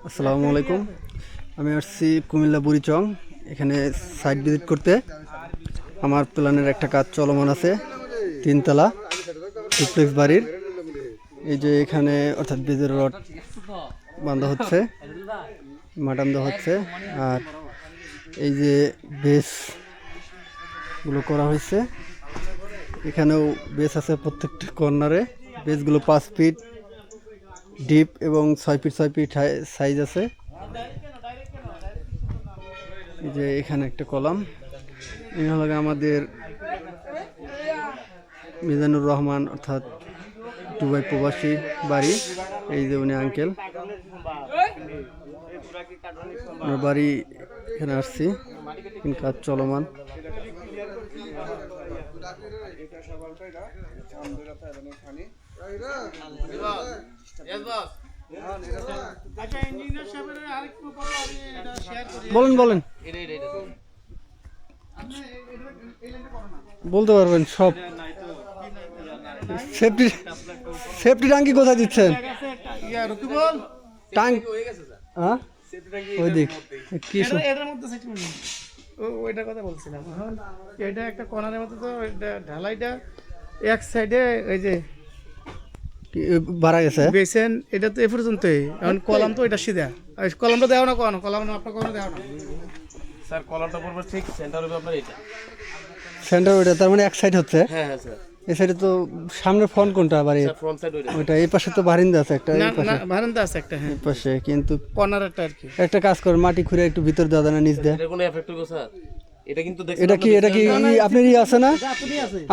আসসালামু আলাইকুম। আমি আসছি কুমিল্লা বুড়িচং, এখানে সাইট ভিজিট করতে। আমার প্ল্যানের একটা কাজ চলমান আছে, 3 তলা ডুপ্লেক্স বাড়ির। এই যে এখানে অর্থাৎ বেজের রড বাঁধা হচ্ছে, মাটাম দেওয়া হচ্ছে, আর এই যে বেসগুলো করা হয়েছে। এখানেও বেস আছে প্রত্যেকটা কর্নারে। বেসগুলো 5 ফিট ডিপ এবং 6 ফিট 6 ফিট সাইজ আছে। এই যে এখানে একটা কলাম। এই হলো আমাদের মিজানুর রহমান, অর্থাৎ দুবাই প্রবাসী বাড়ি। এই যে উনি আঙ্কেল, ওনার বাড়ি এখানে আসছি, কাজ চলমান। বলেন বলেন, বলতে পারবেন সব। সেফটি ট্যাঙ্কি কোথায় দিচ্ছেন? ট্যাঙ্ক ওই দিক কি ওইটার কথা বলছিলাম। এটা একটা কর্নারের মতো, তো ঢালাইটা এক সাইডে ওই যে বাড়া গেছে বেসেন, এটা তো এ পর্যন্তই। এখন কলাম তো এটা সিধা, কলামটা দেওয়া না, কোন কলাম আপনার কোনো দেওয়া না স্যার। কলামটা পড়বে ঠিক সেন্টার হবে আপনার, এটা সেন্টার ওইটা, তার মানে এক সাইড হচ্ছে। হ্যাঁ হ্যাঁ স্যার। এই সাইডে তো সামনে ফ্রন্ট কোনটা বাড়ি? ফ্রন্ট সাইড ওইটা। এই পাশে তো বারান্দা আছে একটা, এই পাশে বারান্দা আছে একটা, হ্যাঁ এই পাশে। কিন্তু কর্নারটা আর কি। একটা কাজ করে, মাটি খুঁড়ে একটু ভিতর দেওয়া যায় না, নিচ দেয়। এর কোনো এফেক্ট হবে স্যার? এটা কিন্তু দেখছেন এটা কি আপনার ই আছে না?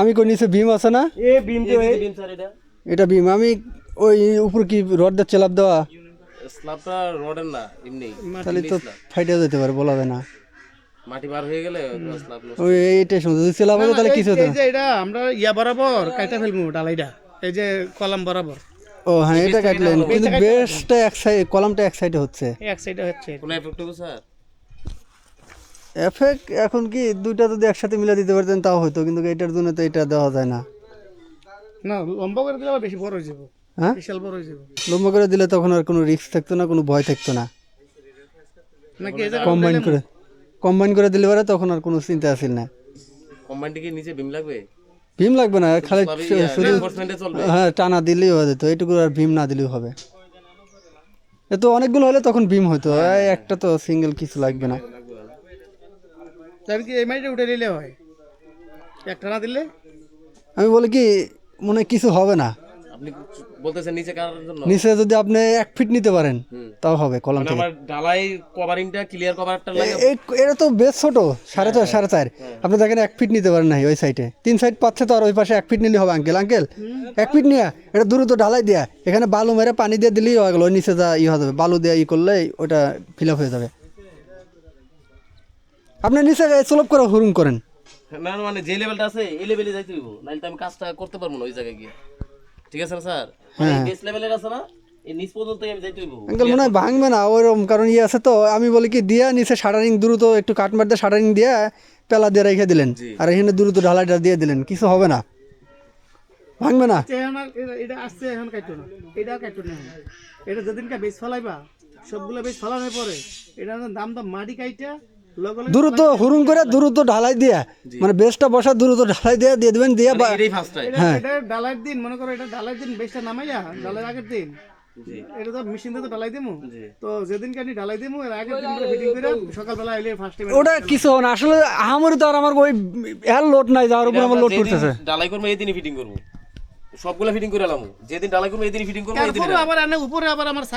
আমি কই নিচে বিম আছে না? এই বিম তো বিম স্যার, এটা বিম। আমি ওই উপর কি রড দিয়ে চেলাপ দেওয়া? স্ল্যাবটা রডের না, এমনি। তাহলে তো ফাইটে যেতে পারে, বলা যায় না। মাটি বার হয়ে গেলে স্ল্যাব নষ্ট। ওই এইটাই সময় যদি চেলাপ হয় তাহলে কিছু হতো এই না। যে এটা আমরা ইয়া বরাবর কাইটা ফেলবো ডালাইটা, এই যে কলাম বরাবর। ও হ্যাঁ, এটা কাটলেন, কিন্তু বেসটা এক সাইড, কলামটা এক সাইডে হচ্ছে, এক সাইডে হচ্ছে। কোনো এফেক্ট হবে স্যার? এফেক্ট এখন কি দুইটা যদি একসাথে মিলে দিতে পারতেন তাও হতো, কিন্তু এটার জন্য তো এটা দেওয়া যায় না। না, লম্বা করে দিলে আবার বেশি বড় হয়ে যাবে। হ্যাঁ, বিশাল বড় হয়ে যাবে। লম্বা করে দিলে তখন আর কোনো রিস্ক থাকতো না, কোনো ভয় থাকতো না। নাকি এই যে কম্বাইন করে দিলে পরে তখন আর কোনো চিন্তা আসিল না। কম্বাইনটি কি নিচে বিম লাগবে? ভীম লাগবে না, খালি শুধু রিইনফোর্সমেন্টে চলবে। হ্যাঁ, টানা দিলেই হয়ে যেত, এইটুকু। আর ভীম না দিলেও হবে। এ তো অনেকগুলো হলে তখন ভীম হতো, একটা তো সিঙ্গেল কিছু লাগবে না। তার কি এই মাইটা উঠে নিলে হয়, একটা না দিলে? আমি বলি কি, মনে হয় কিছু হবে না। আপনি বলতেছেন নিচে কার জন্য? নিচে যদি আপনি 1 ফিট নিতে পারেন তাও হবে কলাম মানে থেকে। আমার ঢালাই কভারিংটা, ক্লিয়ার কভারটা লাগে। এটা তো বেশ ছোট, 4.5 আপনি দেখেন 1 ফিট নিতে পারেন না। ওই সাইডে 3 সাইড পাচ্ছে, তো আর ওই পাশে 1 ফিট নিলে হবে। আঙ্কেল 1 ফিট নিয়ে এটা দ্রুত ঢালাই দেয়া, এখানে বালু মেরে পানি দিয়ে দিলেই হয়ে গেল। ওই নিচে যা হয়ে যাবে, বালু দিয়ে করলে ওটা ফিল আপ হয়ে যাবে। আপনি নিচে স্লোপ করে হুরুম করেন। না মানে যে লেভেলটা আছে এই লেভেলে যাইতে হইব, নাহলে তো আমি কাজটা করতে পারবো না ওই জায়গায় গিয়ে। ঠিক আছে না স্যার? মানে বেস লেভেলের আছে না, এই নিচ পর্যন্তই আমি যাইতে হইব। আঙ্কেল মনে হয় ভাঙবে না ওইরকম, কারণ আছে তো। আমি বলি কি, দিয়া নিচে শাটারিং দ্রুত একটু কাট মার দিয়ে শাটারিং দিয়ে পেলা দিয়ে রেখে দিলেন, আর এখানে দ্রুত ঢালাইটা দিয়ে দিলেন, কিছু হবে না, ভাঙবে না। এটা আসছে এখন কাটো না, এটা কাটো না। এটা যেদিনকে বেশ ফলাইবা, সবগুলো বেশ ফলানোর পরে এটা দাম মাটি কাইটা দ্রুত হুরুম করে দ্রুত ঢালাই দিয়া, মানে বেসটা বসা দ্রুত ঢালাই দিয়ে দিবেন। দিয়ে এটাই ফার্স্ট টাইম। হ্যাঁ, এটা ডালাইয়ের দিন মনে করো, এটা ডালাইয়ের দিন বেশটা নামাইয়া ডালাইয়ের আগের দিন এটা তো মেশিন দিয়ে তো ডালাই দিমু। তো যেদিনকে আমি ডালাই দিমু এর আগের দিন করে ফিটিং করে সকালবেলা আইলে ফার্স্ট টাইম ওটা কিছু হবে না। আসলে আহামরি তো আর আমার ওই এর লোড নাই, যাওয়ার উপর আমার লোড করতেছে। ডালাই করবো এই দিনই ফিটিং করবো, সবগুলা ফিটিং করে এলাম। যেদিন ডালাই করবো এই দিনই ফিটিং করবো, এই দিন আবার উপরে আবার আমার